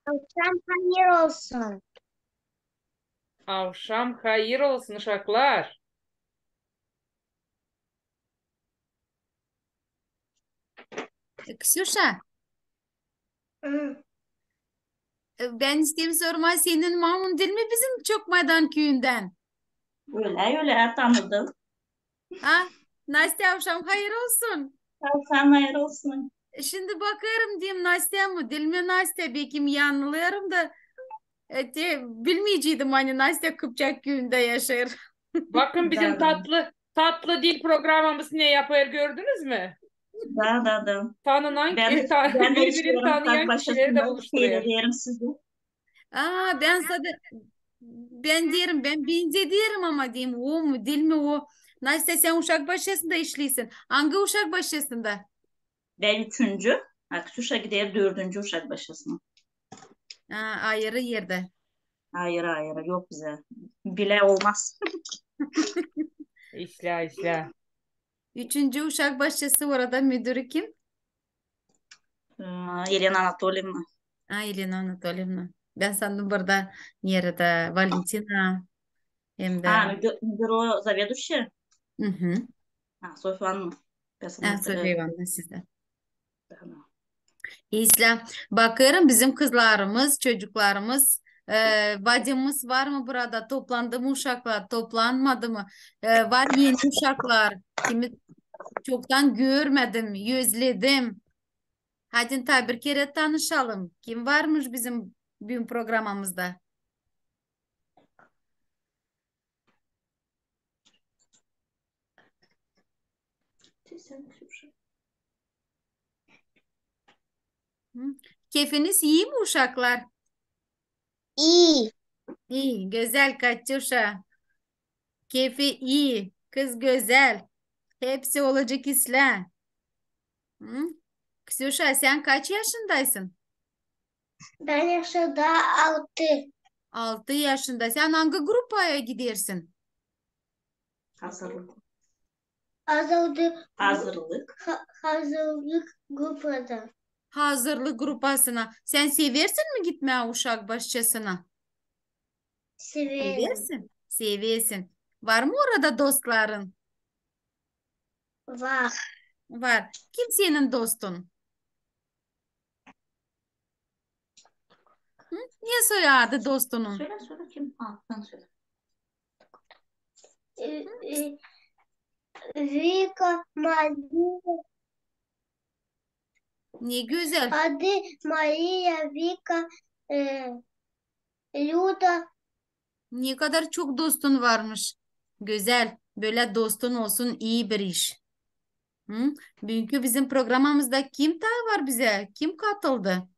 Akşam hayır olsun. Akşam hayır olsun uşaklar. Kсюша, Hı. ben isteyeyim sorma senin mamun değil mi bizim Çokmaydan köyünden? Öyle öyle tanıdım. Ha? Nastya akşam hayır olsun. Sen hayır olsun. Şimdi bakarım diyeyim Nastya mı? Değil mi Nastya? Belki yanılıyorum da bilmeyeceydim hani Nastya Kıpçak köyünde yaşar. Bakın bizim Da da tatlı dil programımız ne yapıyor gördünüz mü? da. Tanınan, Ben de birbirini işlerim sak tanıyan kişileri de başlasında buluşturuyor. seyrederim sizi. Aa ben derim ben benze derim ama diyeyim o mu değil mi o? Nastya sen uşak başlasında işlisin. Hangi uşak başlasında? Ben üçüncü. Akşuşa gider dördüncü uşak başlasına. Ha, ayrı yerde. Hayır hayır yok bize. Bile olmaz. İşle. Üçüncü uşak başçısı orada müdürü kim? Elena Anatolyevna. Ha, Elena Anatolyevna. Ben sandım burada nerede Valentina hem Ha, de müdür o заведующая. hı hı. Ha, Sofya Hanım. Ben Ha, sana Sofya Ivановna sizde. tamam. İslam. Bakıyorum bizim kızlarımız, çocuklarımız, bacımız var mı burada? Toplandı mı uşaklar? Toplanmadı mı? Var yeni uşaklar. Kimi çoktan görmedim, yüzledim. Hadi tabi bir kere tanışalım. Kim varmış bizim bugün programımızda? Hı? Keyfiniz iyi mi uşaklar? İyi. İyi, güzel Katyuşa. Keyfi iyi, kız güzel. Hepsi olacak isla. Hı? Ksyuşa sen kaç yaşındaysın? Ben yaşada 6. 6 yaşında. Sen hangi grupaya gidersin? Hazırlık. Hazırlık, Hazırlık. hazırlık grupada. Hazırlık grupasına. Sen seversin mi gitmeye uşak başçasına? Severim. Seversin. Seversin. Var mı orada dostların? Var. Var. Kim senin dostun? Hı? Ne soyadı dostunun? Söyle kim? Ha, sen söyle. Ee, Vika, Maria, Ne güzel. adı Maria, Vika, e, Luda. Ne kadar çok dostun varmış. Güzel. Böyle dostun olsun iyi bir iş. Hı? Bugünkü bizim programımızda kim daha var bize? Kim katıldı?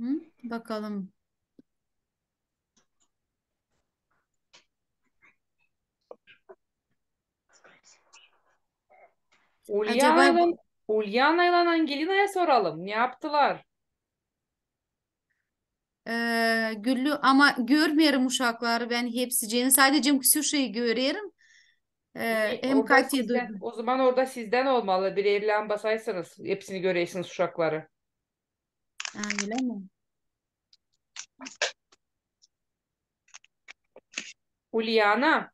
Hı? Bakalım. Ulyana Acaba ile Ulyana ile Angelina'ya soralım. Ne yaptılar? Güllü ama görmüyorum uşakları ben hepsini. Sadece Kсюшa'yı görüyorum. Hem Orada Katya'yı sizden. duydum. O zaman orada sizden olmalı. Bir evlen basaysanız hepsini göreyesiniz uşakları. Ha, öyle mi? Ulyana.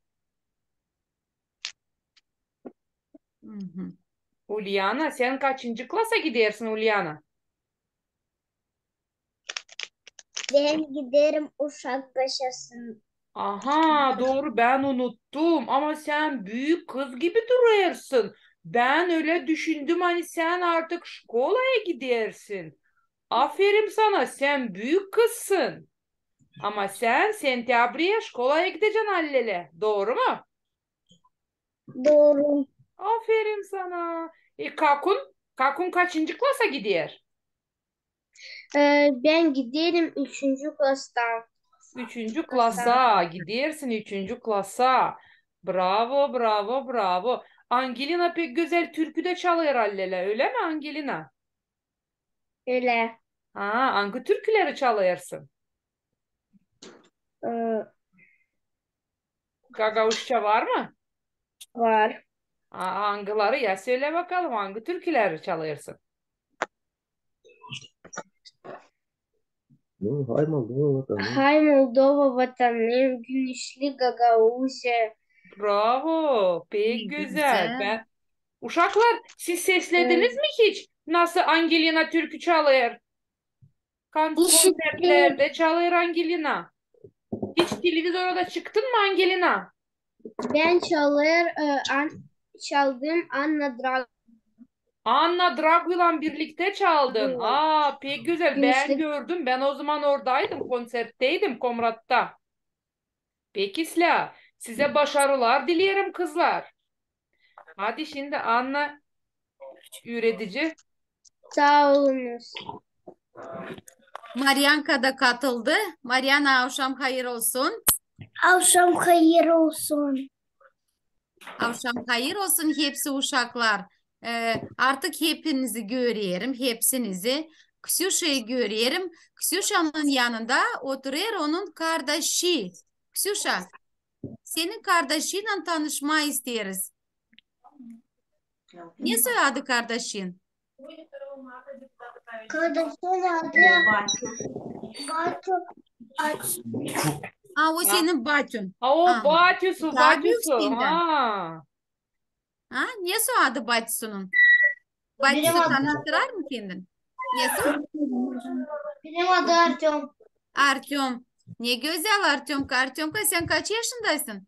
Hı hı. Ulyana sen kaçıncı klasa gidersin Ulyana? Ben giderim Uşak Paşası'na. Aha doğru ben unuttum ama sen büyük kız gibi duruyorsun. Ben öyle düşündüm hani sen artık şkolaya gidersin. Aferin sana sen büyük kızsın. Ama sen sentabriye şkolaya gideceksin hallele. Doğru mu? Doğru. Aferin sana. Kakun kaçıncı klasa gidiyor? Ben giderim 3. klastan. Üçüncü Klastan. klasa gidersin üçüncü klasa. Bravo. Angelina pek güzel türkü de çalıyor hallele öyle mi Angelina? Öyle. Ha, hangi türküleri çalıyorsun? Ee, Gagavuşça var mı? Var. Hangileri ya söyle bakalım hangi türküleri çalıyorsun? Ну, Hay Moldova vatanı. Hay Moldova vatanım, güneşli Gagavuzya. Bravo. Pek Ne güzel. güzel. Uşaklar, siz seslediniz mi hiç? Nasıl Angelina türkü çalıyor? İşittim. Konsertlerde çalıyor Angelina. Hiç televizyona da çıktın mı Angelina? Ben çaldım Anna Anna Dragu'yla birlikte çaldın. Drago. Aa, pek güzel. Ben Güneşli gördüm. Ben o zaman oradaydım. Konsertteydim Komrat'ta. Peki Sla, size başarılar dilerim kızlar. Hadi şimdi Anna üretici. sağ olunuz. Maryanka da katıldı. Maryana akşam hayır olsun. Akşam hayır olsun. Akşam hayır olsun hepsi uşaklar. Artık hepinizi görüyorum. Hepsinizi. Ksyuşa'yı görüyorum. Ksyuşa'nın yanında oturuyor onun kardeşi. Ksyuşa, senin kardeşinle tanışma isteriz. Ne soyadı kardeşin? Kardeşim adı Batu. Batu. O senin bacın. Ha o Aha. Batyusu, Daha büyük Batyusu. senden. Ha. Ne soyadı bacısının? Benim Bacısı adım tanıştırar mı kendin? Ne soy? Benim adı Artyom. Artyom. Ne güzel Artyomka. Artyomka sen kaç yaşındasın?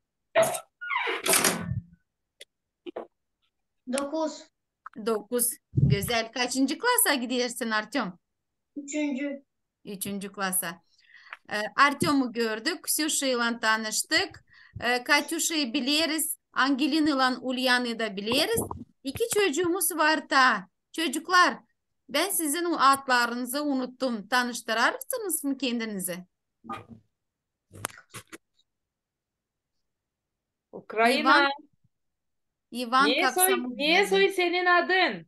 9. 9. Güzel. Kaçıncı klasa gidiyorsun Artyom? 3. 3. klasa. Artyom'u gördük. Ksyusha ile tanıştık. Katyusha'yı biliriz. Angelina ile Ulyana'yı da biliriz. 2 çocuğumuz var da. Çocuklar, ben sizin o adlarınızı unuttum. Tanıştırır mısınız mı kendinizi? Ukrayna. İvan Niye Kapsamov soy senin adın?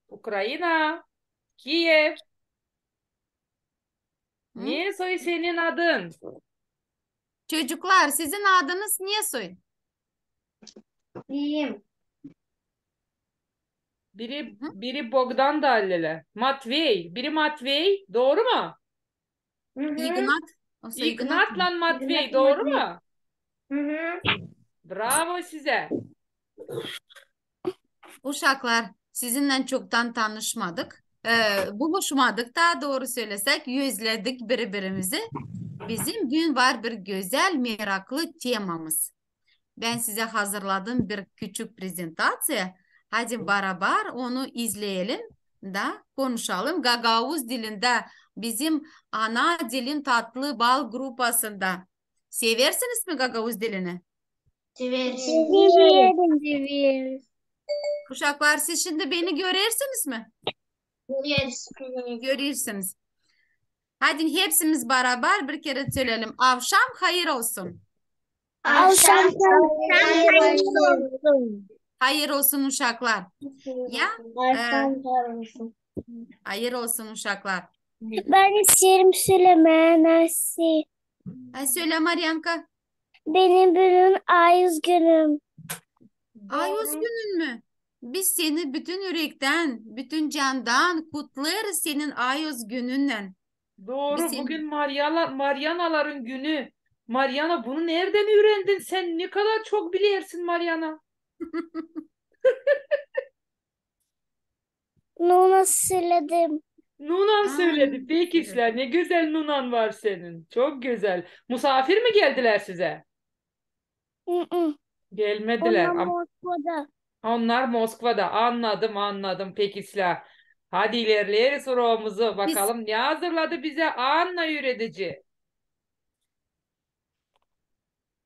Ukrayna. Kiev. Hı? Niye soy senin adın? Çocuklar, sizin adınız Nesoy? İyiyim. Biri Bogdan Dallele. Matvey. Biri Matvey. Doğru mu? Hı hı. Ignat. Olsa Ignat mı? İgnat'la Matvey. Ignat Doğru Matvey. mu? Hı hı. Bravo size. Uşaklar, sizinle çoktan tanışmadık. Buluşmadık, daha doğru söylesek yüzledik birbirimizi. Bizim gün var bir güzel meraklı temamız. Ben size hazırladım bir küçük prezentasiya. Hadi beraber onu izleyelim da konuşalım. Gagavuz dilinde bizim ana dilin tatlı bal grupasında. Seversiniz mi Gagavuz dilini? Severiz. Severiz. Uşaklar siz şimdi beni görürsünüz mü? Severiz. Görürsünüz. Hadi hepsimiz beraber bir kere söyleyelim. Akşam hayır olsun. Akşam hayır olsun. Hayır olsun uşaklar. Ya, Akşam hayır olsun. hayır olsun uşaklar. Ben isterim söylemeye Nasi. Söyle Maryanka. Benim bugün Ayız günüm. Ayos günün mü? Biz seni bütün yürekten, bütün candan kutlarız senin Ayos gününden. Doğru. Biz Bugün Marianaların günü. Mariana bunu nereden öğrendin? Sen ne kadar çok biliyorsun Mariana. Nuna söyledim. Nunan söyledi. Peki söyledi. İsler, ne güzel Nunan var senin. Çok güzel. Misafir mi geldiler size? Hı-hı. Gelmediler. Onlar Moskova'da. Onlar Moskova'da. Anladım. Peki İsler. Hadi ilerleyelim sorumuzu. Biz Bakalım ne hazırladı bize Anna üretici.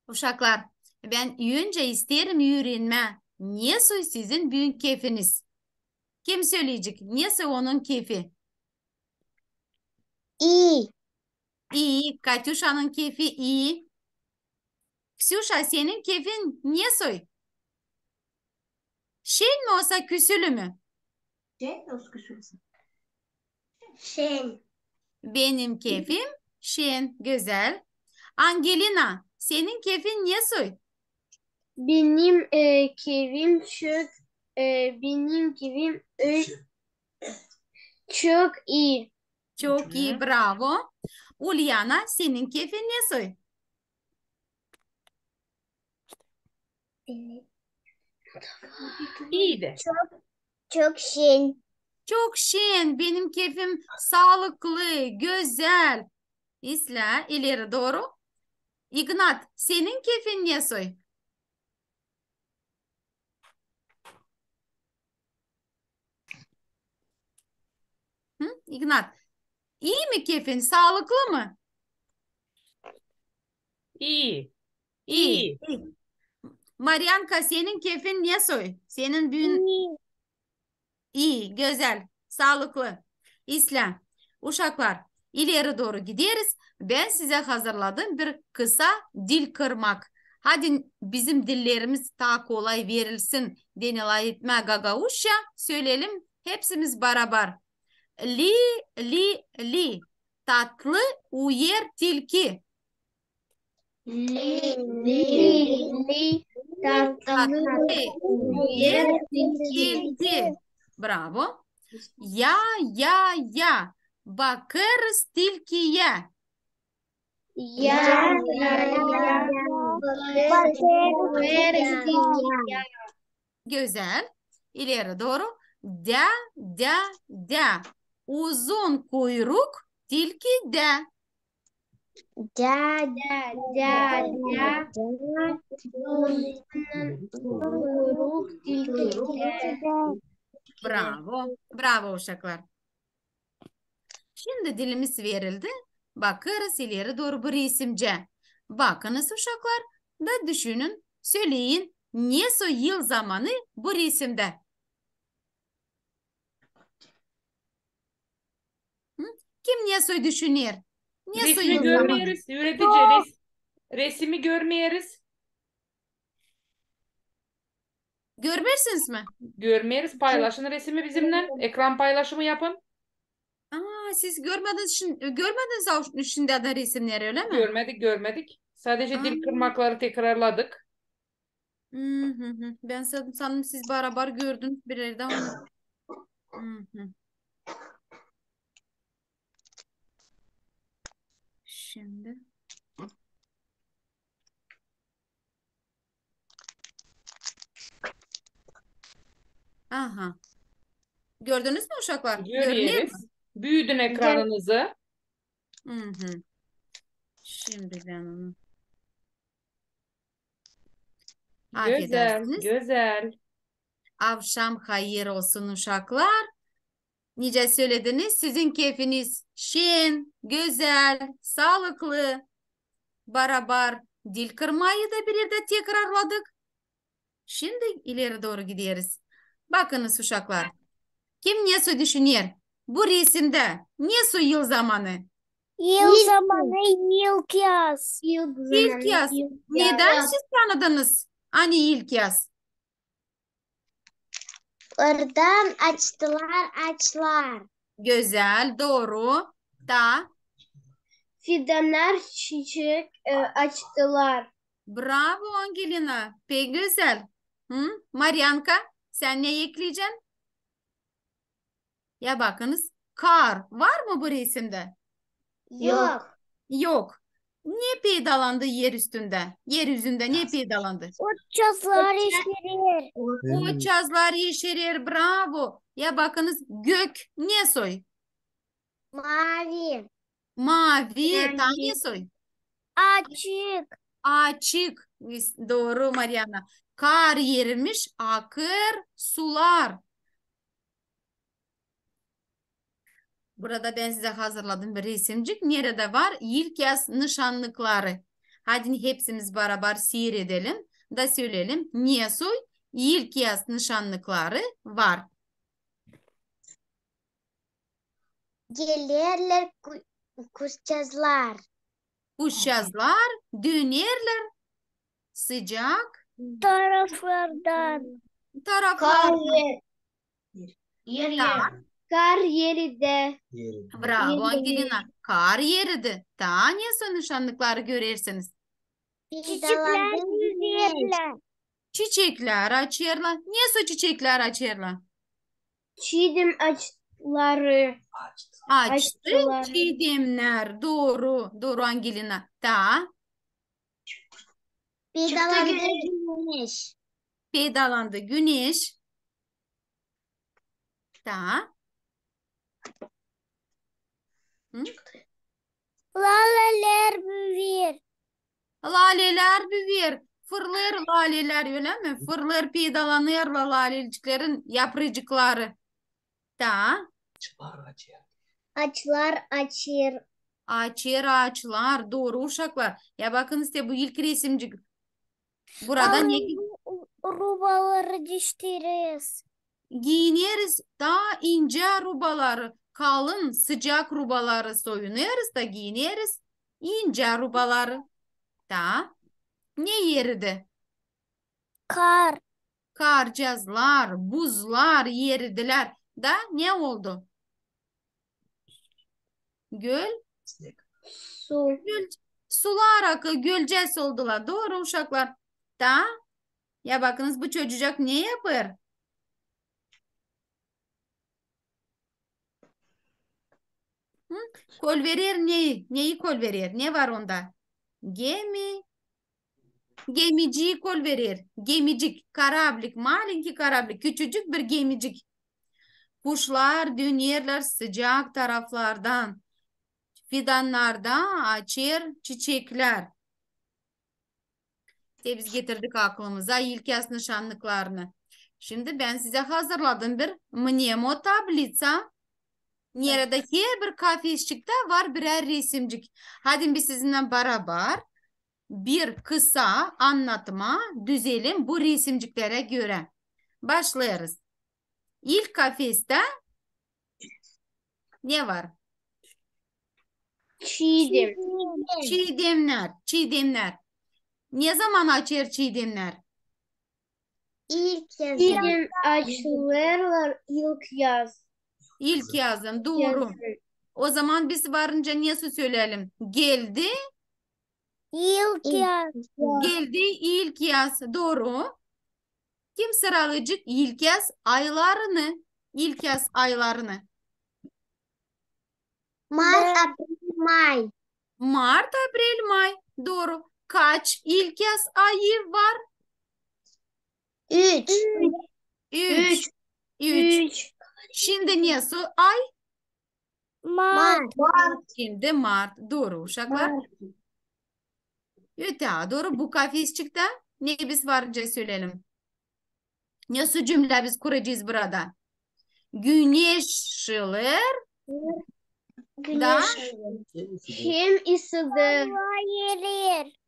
uşaklar, ben önce isterim öğrenme. Niye sizin büyük keyfiniz? Kim söyleyecek? Niye onun keyfi? İyi. İyi. Katyuşa'nın keyfi iyi. Ksyuşa senin keyfin niye soy? Şen mi olsa küsülü mü? Şey. Benim keyfim şen, güzel. Angelina, senin keyfin niye soy? Benim keyfim çok benim keyfim çok iyi. Çok iyi, bravo. Ulyana, senin keyfin ne soy? İyi de. Çok şen. Çok şen, benim keyfim sağlıklı, güzel. İsla, ileri doğru. Ignat, senin keyfin ne soy? Hı? Ignat, iyi mi keyfin, sağlıklı mı? İyi. İyi. İyi. Marianka, senin keyfin ne soy? Senin büyün İyi. iyi, güzel, sağlıklı. İslam, uşaklar, ileri doğru gideriz. Ben size hazırladım bir kısa dil kırmak. Hadi bizim dillerimiz daha kolay verilsin. Denilayitme gagavuşça söyleyelim hepsimiz beraber. Li, li, li. Tatlı uyer tilki. Li. Tatlı uyer Tilki. tilki. Bravo. Ya. Bakırız tilkiye. Ya. Güzel. İleri doğru. Da. Uzun kuyruk tilki de. Kuyruk tilki. Bravo. Bravo uşaklar. Şimdi dilimiz verildi. Bakırız ileri doğru bir isimce. Bakınız uşaklar da düşünün. Söyleyin. Ne yıl zamanı bu isimde? Hı? Kim ne düşünür? Ne Resmi yıl zamanı? görmeyiz. Üretici resmi görmeyiz. Görmezsiniz mi? Görmeyiz. Paylaşın resmi bizimle. Ekran paylaşımı yapın. Aa, siz görmediniz şimdi de resimleri öyle mi? Görmedik. Sadece Aa. dil kırmakları tekrarladık. Hı. Ben sandım siz beraber gördünüz bir yerde onu. Hı. Şimdi. Aha. Gördünüz mü uşaklar? Görünüyor mu? Görüyoruz. Büyüdün ekranınızı. Hı. Şimdi ben onu. Güzel. Affedersiniz. Güzel. Akşam hayır olsun uşaklar. Nice söylediniz. Sizin keyfiniz şen, güzel, sağlıklı. Beraber dil kırmayı da bir yerde tekrarladık. Şimdi ileri doğru gidiyoruz. Bakınız uşaklar. Kim ne düşünüyor? Bu resimde ne yıl zamanı? Yıl zamanı, yıl yaz. İlk yaz. Neden siz tanıdınız? Hani ilk yaz? Oradan açtılar. Güzel, doğru. Da. Fidanlar çiçek açtılar. Bravo Angelina. Pek güzel. Hı? Marianka, sen ne ekleyeceksin? Ya bakınız. Kar var mı bu resimde? Yok. Yok. Ne peydalandı yer üstünde? Yeryüzünde ne peydalandı? Uçaklar yeşerir. O çazlar yeşerir. Bravo. Ya bakınız gök ne soy? Mavi. Mavi. Tam ne soy? Açık. Açık. Doğru Mariana. Kar yermiş, akır sular. Burada ben size hazırladım bir resimcik. Nerede var? İlk yaz nişanlıkları. Hadi hepsimiz beraber seyredelim da söyleyelim. Niye soy? İlk yaz nişanlıkları var. Gelirler kuşçazlar. Kuşçazlar dönerler. Sıcak Taraflardan. taraflar. Ta, Kar yeride. bravo Angelina. Kar yeridi. Ta niye nişanlıkları görürsünüz? Çiçekler yüzerler. Çiçekler açıyorlar. Niye çiçekler açıyorlar? Çiğdem açları. Açtı Açtılar. çiğdemler. Doğru. Doğru Angelina. Ta. Vidalandı güneş. Pedalandı güneş. Ta. Hı? Laleler büyür. Laleler büyür. Fırlar laleler öyle mi? Fırlar pedalanır laleliklerin yaprıcıkları. Ta. Açlar açır. Açır ağaçlar. Doğru uşaklar. Ya bakın işte bu ilk resimcik. Burada ne Rubaları diştiririz. giyiniriz? Daha ince rubaları. Kalın sıcak rubaları soyunuruz da giyiniriz. İnce rubaları. Da. Ne yeridi? Kar. Karcazlar, buzlar yeridiler. Da ne oldu? Göl, Su. göl, sular akı, gölces oldular. Doğru uşaklar. Da. Ya bakınız bu çocuk ne yapar? Hı? Kol verir neyi? Neyi kol verir? Ne var onda? Gemi. Gemiciyi kol verir. Gemicik, karablik, malinki karablik, küçücük bir gemicik. Kuşlar dönerler sıcak taraflardan. Fidanlarda açır çiçekler. İşte biz getirdik aklımıza ilk yaz nişanlıklarını. Şimdi ben size hazırladım bir mnemo tablica. Nerede her bir kafesçikte var birer resimcik. Hadi biz sizinle beraber bir kısa anlatma düzelim bu resimciklere göre. Başlıyoruz. İlk kafeste ne var? Çiğdem. Çiğdemler, çiğdemler. Ne zaman açar çiğdemler? İlk yazın. Çiğdem açılırlar ilk yaz. İlk yazın, doğru. Yazın. O zaman biz varınca ne söyleyelim? Geldi, İlk yaz. geldi ilk yaz, doğru. Kim sıralayacak ilk yaz aylarını? İlk yaz aylarını. Mart, April, May. Mart, April, May. Doğru. Kaç ilk yaz ayı var? 3. 3. 3. Şimdi ne ay? Mart. Şimdi Mart. Doğru uşaklar. Öte doğru. Bu kafesçikte ne biz varınca söyleyelim. Ne su cümle biz kuracağız burada? Güneş ışılır da Hem ısıdı. Hava yerir.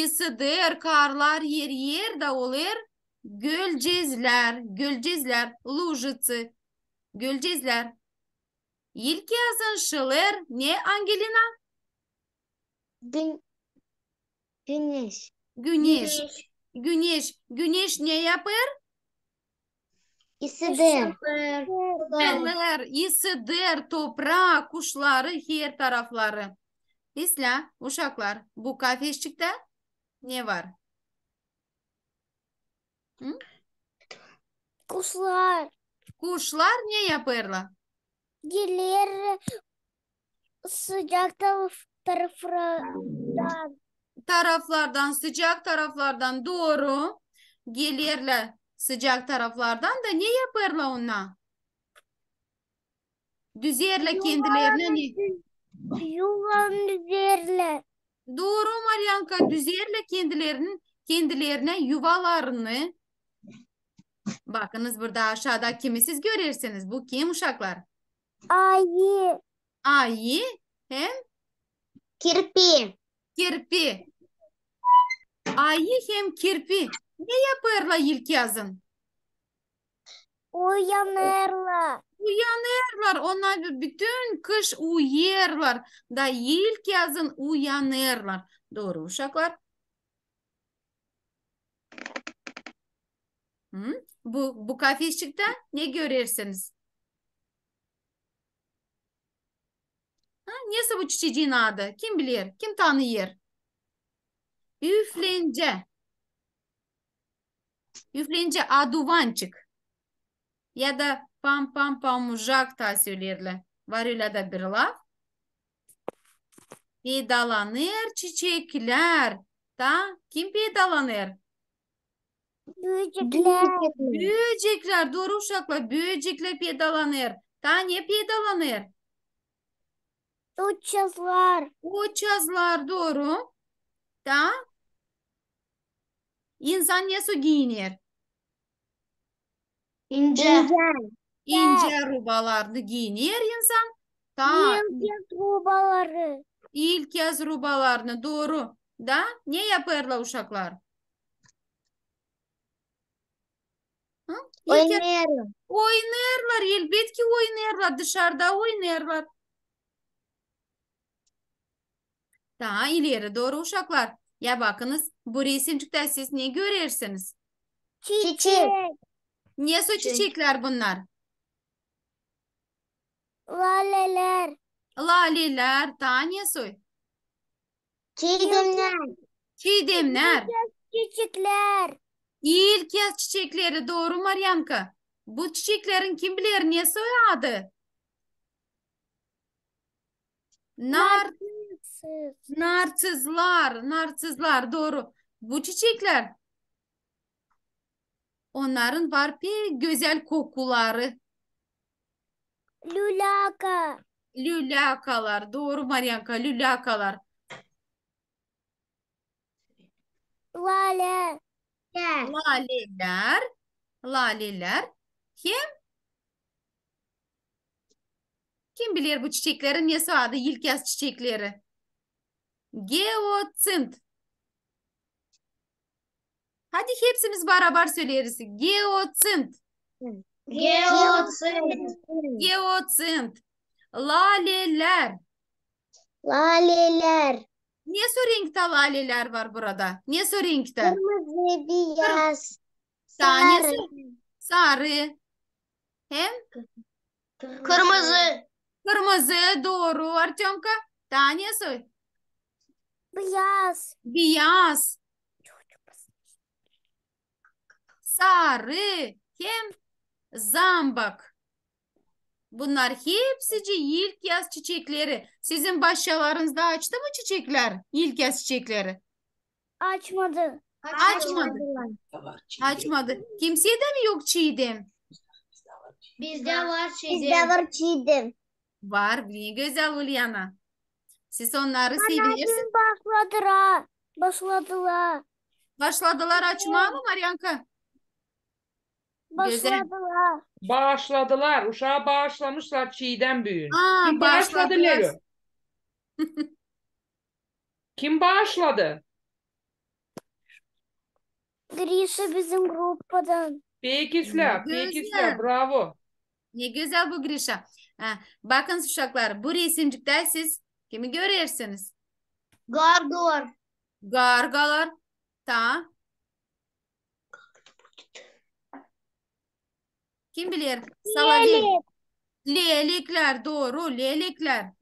ısıdır, karlar yer da olur. Gölcezler, lujицы, gölcezler. İlk yazın şılır ne Angelina? Güneş. Güneş ne yapar? Isıdı. Şılır, ısıdır toprağı, kuşları, her tarafları. İsla, uşaklar, bu kafesçikte ne var? Hı? Kuşlar Kuşlar ne yaparlar? gelir sıcak taraflardan. Taraflardan, sıcak taraflardan doğru gelirler. Sıcak taraflardan da ne yaparlar onlar? Düzerler kendilerine ne? Yuvan üzerler. Doğru Maryanka, düzerler kendilerine yuvalarını. Bakınız burada aşağıda kimi siz görürsünüz. Bu kim uşaklar? Ayı. Ayı hem Kirpi. kirpi. Ayı hem kirpi. Ne yaparlar ilk yazın? Uyanırlar. Uyanırlar. Onlar bütün kış uyurlar. Da ilk yazın uyanırlar. Doğru uşaklar. Hı? Bu kafesçikte ne görürsünüz? Ha, neyse bu çiçeğin adı? Kim bilir? Kim tanıyor? Üflence. Üflence aduvançık. Ya da pam pam pamujak da söylerler. Var öyle de bir laf. Pedalanır çiçekler. Da kim pedalanır? Büyücükler. Böcekler. Doğru uşaklar. Böcekler pedalanır. Da ne pedalanır? Uçazlar. Uçazlar doğru. Da insan ne su giyinir? İnce. İnce rubalarını giyinir insan. Da Yıldız rubaları. ilk yaz rubalarını doğru. Da ne yaparlar uşaklar? Hı? İlk yaz Oynayalım. oynarlar. Elbet ki oynarlar. Dışarıda oynarlar. Daha ileri doğru uşaklar. Ya bakınız bu resimcikte siz ne görürsünüz? Çiçek. Ne su çiçekler bunlar? Laleler. Laleler, daha ne su? Çiğdemler. Çiğdemler. Çiçekler. İlk yaz çiçekleri doğru Maryanka. Bu çiçeklerin kim bilir ne soyadı? Sız. Narsızlar doğru. Bu çiçekler onların var bir güzel kokuları. Lülaka. Lülakalar doğru Maryanka lülakalar. Lale. Laleler. Kim bilir bu çiçeklerin ne soyadı? İlk yaz çiçekleri. Geotsint. Hadi hepsimiz beraber söyleriz. Geotsint. Geotsint. Laleler. Laleler. Ne su renkte laleler var burada? Ne su renkte? Kırmızı, beyaz, Tanesi sarı. sarı. Hem Kırmızı. kırmızı doğru Artyomka. Tanesi Beyaz. beyaz. Sarı. Hem zambak. Bunlar hepsi ilk yaz çiçekleri. Sizin başyalarınızda açtı mı çiçekler? İlk yaz çiçekleri. Açmadı. Açmadı. Açmadı. Kimseye de mi yok çiğdem? Bizde var çiğdem. Bizde var çiğdem. Var. Ne güzel Ulyana. Siz onları seviyorsunuz. Başladılar. Başladılar. Başladılar açmaya mı Maryanka? Güzel. Başladılar. Bağışladılar. Uşağı bağışlamışlar çiğdem büyüğün. Aa, Kim bağışladı başladılar. Lelo? Kim bağışladı? Grisha bizim gruppadan. Pekisler, Ne pekisler. güzel. Bravo. Ne güzel bu Grisha. Ha, bakın uşaklar bu resimcikte siz kimi görürsünüz? Gargor. Gargalar. Ta. Kim bilir? Salavi. Lelekler doğru. Lelekler.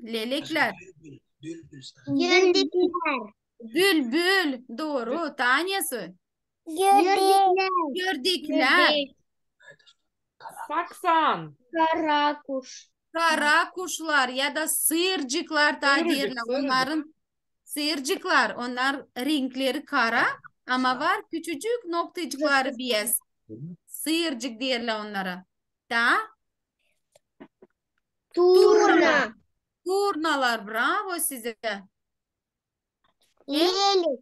Lelekler. Gördükler. Bülbül doğru. Tanesi. Gördük. Gördükler. Saksan. Kara kuş. Kara kuşlar ya da sığırcıklar da Sığırcık, derler. sığırcık. Onların sığırcıklar. Onlar renkleri kara ama var küçücük noktacıkları beyaz. Sığırcık derler onlara. Da Turna. turnalar bravo size. Lelik.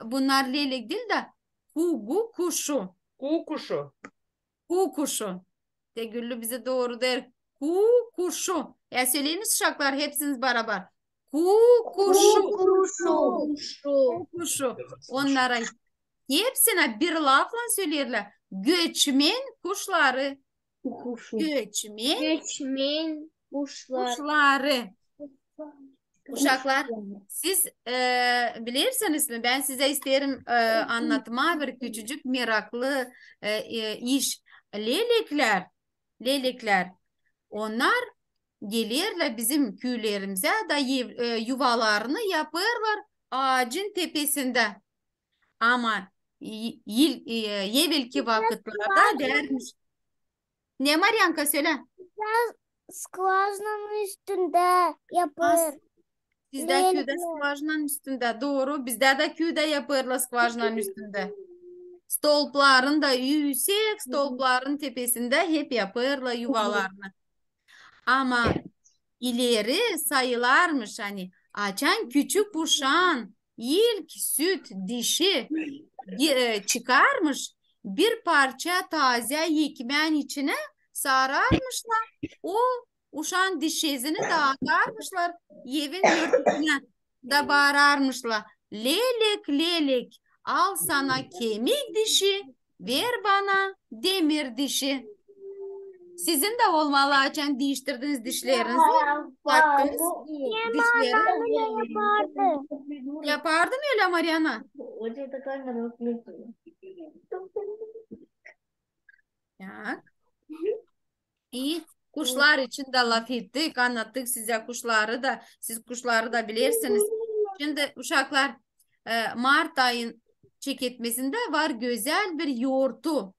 Bunlar lelek değil de kuğu kuşu. Kuğu kuşu. Kuğu kuşu. De Güllü bize doğru der. Kuğu kuşu. Ya söyleyiniz uşaklar hepsiniz beraber. Kuğu kuşu. Kuğu kuşu. Onlara hepsine bir lafla söylerler. Göçmen kuşları. Göçmen Göçmen kuşlar. kuşları. Uşaklar siz bilirsiniz mi? Ben size isterim anlatma bir küçücük meraklı iş. Lelekler. Onlar gelirler bizim köylerimize da yuvalarını yaparlar ağacın tepesinde. Ama evvelki vakitlerde dermiş. Ne Maryanka söyle. skvajnanın üstünde yapır. Sizde Leylek köyde skvajnanın üstünde. Doğru. Bizde de köyde yapırlar skvajnanın üstünde. Stolpların da yüksek stolpların tepesinde hep yapırlar yuvalarını. Ama ileri sayılarmış hani açan küçük uşağın ilk süt dişi çıkarmış. Bir parça taze ekmeğin içine sararmışlar. O uşağın dişesini dağıtarmışlar. Evin örtüsüne de bağırarmışlar. Lelek lelek al sana kemik dişi, ver bana demir dişi. Sizin de olmalı açan değiştirdiniz dişlerinizi. Taktınız dişleri. yapardı. Yapardın öyle Mariana. Ya. İyi. Kuşlar için de laf ettik, anlattık size kuşları da. Siz kuşları da bilirsiniz. Şimdi uşaklar Mart ayın çeketmesinde var güzel bir yoğurtu.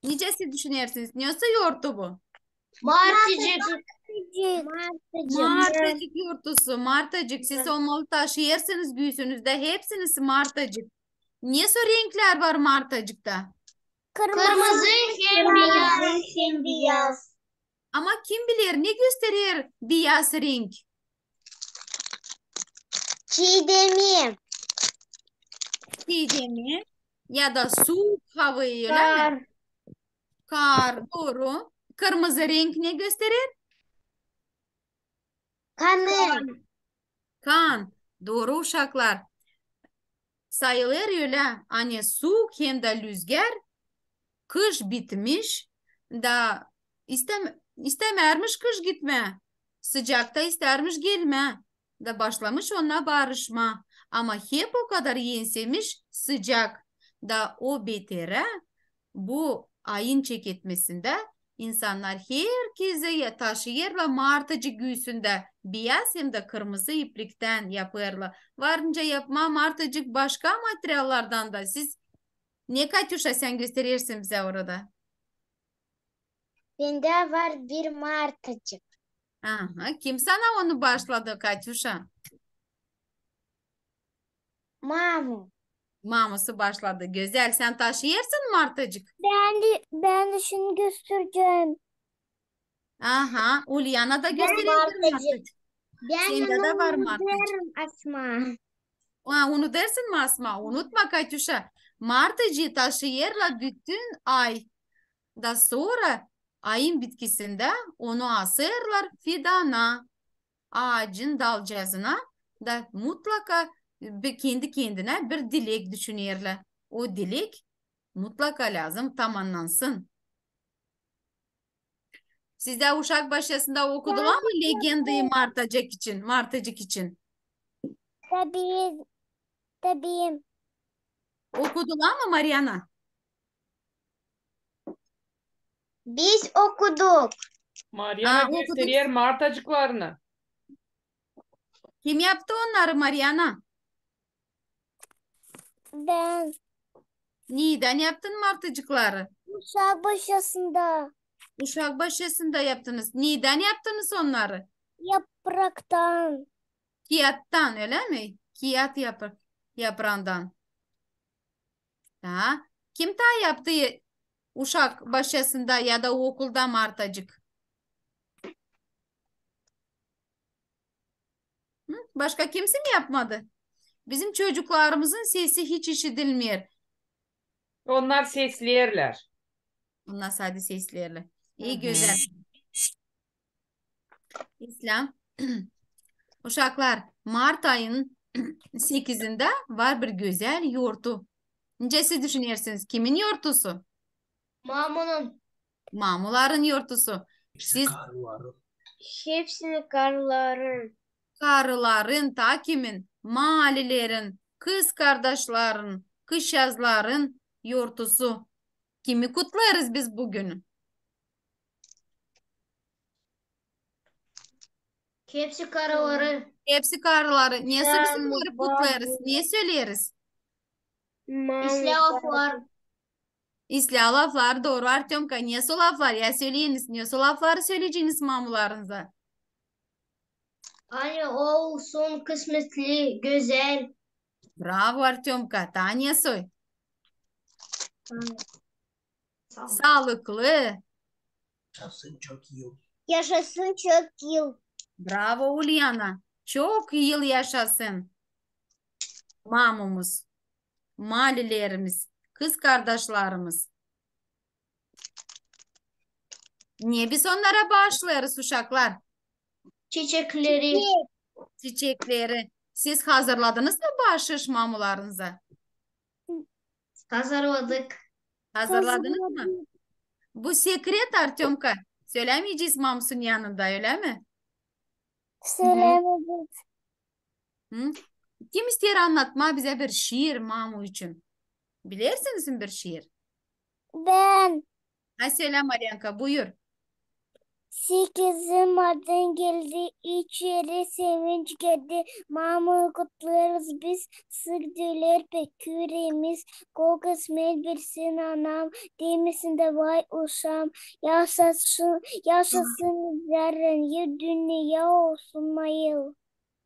Nicesi düşünürsünüz? Neyse yoğurtu bu? Martıcık. Martacık yoğurtusu. Martacık. Siz olmalı taşıyarsınız büyüsünüzde. Hepsiniz martacık. Niye renkler var martacıkta? Kırmızı hem beyaz hem beyaz. Ama kim bilir ne gösterir beyaz renk? Çiğdemi. Diyeceğimi ya da soğuk havayı öyle mi? Kar. Doğru. Kırmızı renk ne gösterir? Kanı. Kan. Doğru uşaklar. Sayılar öyle. Hani soğuk hem de rüzgar. Kış bitmiş. Da istemermiş kış gitme. Sıcakta istermiş gelme. Da başlamış onunla barışma. Ama hep o kadar yensemiş sıcak. Da o betere bu ayın çeketmesinde insanlar herkese taşıyırlar martıcı güğüsünde beyaz hem de kırmızı iplikten yapırlar. Varınca yapma martıcık başka materyallardan da. Siz ne Katüşa sen gösterirsin bize orada? Bende var bir martıcık. Aha, kim sana onu başladı Katüşa? Mamu. Maması başladı. Güzel. Sen taşıyırsın martıcık. Ben de şunu göstereceğim. Aha, Ulyana da gösterebilir martıcık. Sende de var martıcık. Asma. Onu dersin mi Asma? Unutma Katüşa. Martıcıyı taşıyırlar bütün ay. Da sonra ayın bitkisinde onu asırlar fidana. Ağacın dalcasına da mutlaka kendi kendine bir dilek düşünürler. O dilek mutlaka lazım tamamlansın. Sizde uşak başlasında okudular mı legendayı Martacık için? Martacık için. Tabii. Okudular mı Mariana? Biz okuduk. Mariana okuduk. gösteriyor martacıklarını. Kim yaptı onları Mariana? Ben Neden yaptın martacıkları? uşak başında Uşak başlasında yaptınız. Neden yaptınız onları? yapraktan. Kiyattan öyle mi? Kiyat yaprağından. Ha? Kim daha yaptı uşak başlasında ya da okulda martacık? Hı? Başka kimse mi yapmadı? Bizim çocuklarımızın sesi hiç işitilmiyor. Onlar sesleyerler. Onlar sadece seslerle. İyi güzel. İslam. Uşaklar Mart ayının 8'inde var bir güzel yoğurtu. Necesi düşünüyorsunuz? Kimin yoğurtusu? Mamunun. Mamuların yoğurtusu. Siz Hepsini karıların. karıların, ta kimin? Malilerin, kız kardeşlerin, kış yazların yoğurtusu. Kimi kutlarız biz bugün? Hepsi karıları. Hepsi karıları. Niye biz Sen, bunları kutlarız? Niye söyleriz? İslamoflar. İsla laflar doğru Artyomka. Niye o laflar ya söyleyiniz? Niye o lafları söyleyeceğiniz mamularınıza? Anne olsun kısmetli, güzel. Bravo Artyomka. Tanya soy. Sağ ol. Sağlıklı. Yaşasın çok yıl. Bravo Ulyana. Çok yıl yaşasın. Mamumuz, malilerimiz, kız kardeşlerimiz. Niye biz onlara bağışlarız uşaklar? Çiçekleri. Çiçekleri. Siz hazırladınız mı bağışış mamularınıza? Hazırladık. Hazırladınız mı? Bu sekret Artyomka. Söylemeyeceğiz mamusun yanında öyle mi? Söylemedim. Hı? Kim ister anlatma bize bir şiir mamu için? Bilirsiniz bir şiir? Ben Ha söyle Maryanka buyur. 8 Mart'tan geldi. İçeri sevinç geldi. Mama kutlarız biz. Sıktılar pek küreğimiz. Kol kısmet bilsin anam. Demesin de vay uşam. Yaşasın yarın. Ya dünya olsun mayıl.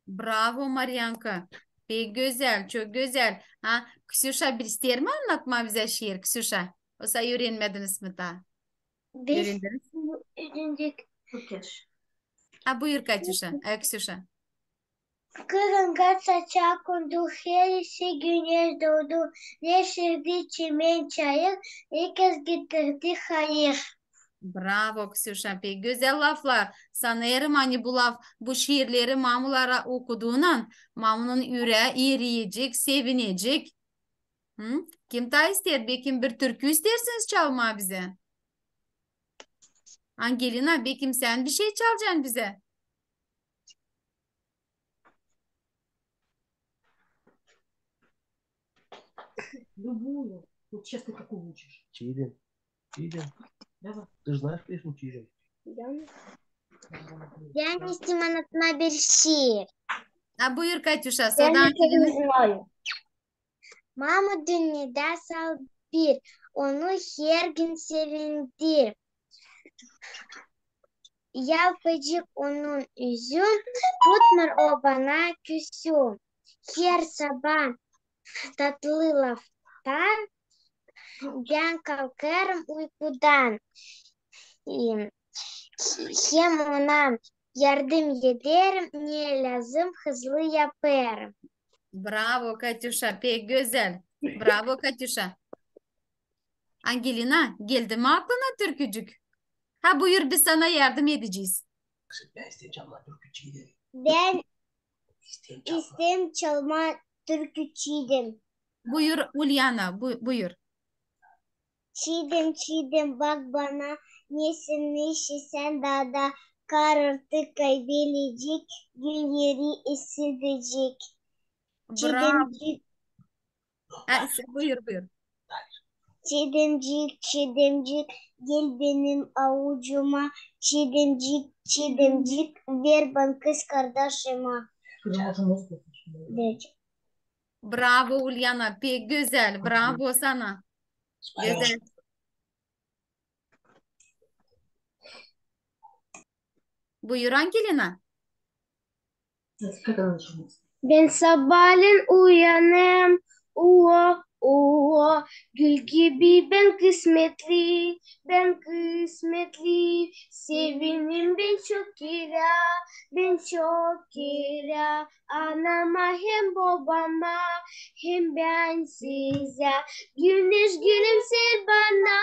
Bravo Maryanka. Pek güzel, çok güzel. Ha, Ksyusha bir ister mi anlatma bize şiir Ksyusha? Oysa öğrenmediniz mi daha? Biz Öğrendiniz. öğrendik. Çok yaş. Ha buyur Katyusha, Ksyusha. Kırınga saça kondu, her işi güneş doğdu. Yeşerdi çimen çayır, herkes getirdi hayır. Bravo Ksyusha, pek güzel laflar. Sanırım hani bu şiirleri mamulara okuduğundan mamunun yüreği eriyecek, sevinecek. Hı? Kim daha ister? Belki bir türkü isterseniz çalma bize. Angelina, belki sen bir şey çalacaksın bize. Любую. Вот сейчас ты какую учишь? Чилим. Чилим. Давай. Ты же знаешь песню Чилим? Ben istim anlatma bir şiir. Ha buyur Katyusha, Ben sonra de Angelina. söylüyorum. Mama dünyada sal bir. Onu her gün sevindir. Yapacak onun üzüm. Tutmur o bana küsüm. Her sabah tatlı laftan. Ben kalkarım uykudan. Hem ona yardım ederim. Ne lazım hızlı yaparım. Bravo Katyusha, pek güzel. Bravo Katyusha. Angelina, geldi mi aklına türkücük? Ha buyur biz sana yardım edeceğiz. Ben isteyeceğim lan türkü Çiğdem. Ben İsteyeceğim çalma. istem çalma türkü çiğdem. Buyur Ulyana, buyur. Çiğdem çiğdem bak bana. Nesin neşi sen dağda. Karartı kaybedecek. Gün yeri ısıtacak. Bravo. Çiğdemcik, Ha, buyur. çiğdemcik, çiğdemcik. Gel benim avucuma. Çiğdemcik, çiğdemcik. Ver ben kız kardeşime. Kırmızı muz koymuş. Diyecek. Bravo Ulyana, pek güzel. Bravo sana. Güzel. Buyur Angelina. Как она начинается? Ben sabahleyin uyanım. Oo, gül gibi ben kısmetli, ben kısmetli. Sevinim ben çok kira. Anama hem babama hem ben size. Güneş gülümser bana,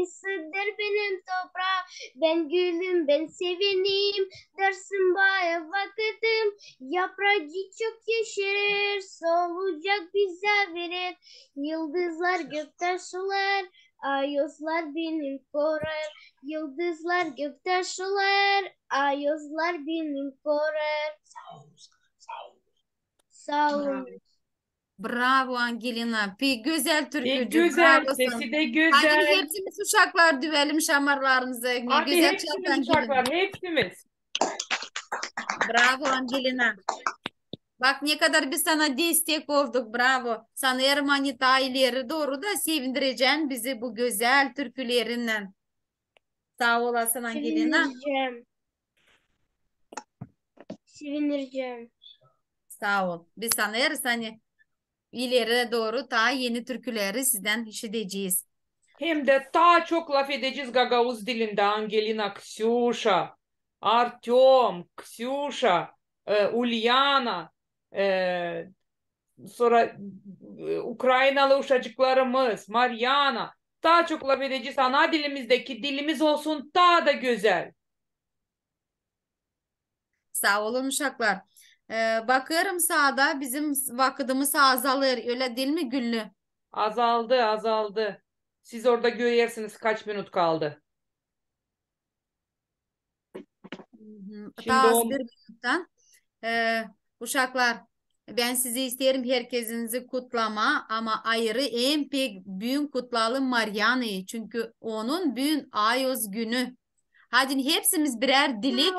ısıtır benim toprağı. Ben gülüm, ben sevinim, dersim baya vakitim. Yapracık çok yeşerir, solucak bize verir. Yıldızlar gökte solar, ayozlar benim korar. Yıldızlar gökte solar, ayozlar benim korar. Sağ olun. Bravo Angelina. Pek güzel Pek türkücü. güzel, Bravo sana. sesi de Hadi güzel. hepimiz uşaklar düvelim şamarlarımızı. Ne Hadi güzel hepsimiz çalan Angelina. uşaklar, hepsimiz. Bravo Angelina. Bak ne kadar biz sana destek olduk. Bravo. Sanırım hani daha ileri doğru da sevindireceksin bizi bu güzel türkülerinden. Sağ olasın Angelina. Sevinireceğim. Sevinireceğim. Sağ ol. Biz sanırız hani ileri doğru daha yeni türküleri sizden işiteceğiz. Hem de daha çok laf edeceğiz Gagavuz dilinde. Angelina, Ksyusha, Artyom, Ksyusha, Ulyana, e, sonra Ukraynalı uşacıklarımız, Mariana. Daha çok laf edeceğiz. Ana dilimizdeki dilimiz olsun daha da güzel. Sağ olun uşaklar. Bakıyorum sağda bizim vakitimiz azalır. Öyle değil mi Güllü? Azaldı, azaldı. Siz orada görürsünüz kaç minut kaldı. Şimdi Daha az bir minuttan. Uşaklar ben sizi isterim herkesinizi kutlama ama ayrı en pek büyük kutlayalım Mariana'yı. Çünkü onun büyük Ayos günü. Hadi hepsimiz birer dilek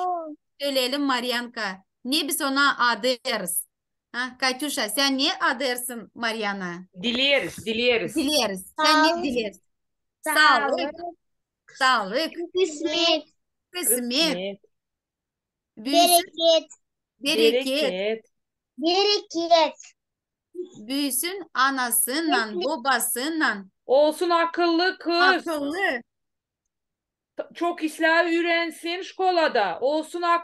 söyleyelim Marianka. Ne biz ona adayarız? Ha, Katyuşa sen ne adayarsın Mariana? dileriz, dileriz. Dileriz. Sen ne Sağlık. dileriz? Sağlık. Sağlık, Kısmet. kısmet, Kısmet, büyüsün, Bereket. bereket, bereket. Bereket. büyüsün anasıyla, babasıyla, Olsun akıllı kız. akıllı. Çok işler öğrensin şkolada. Olsun akıllı.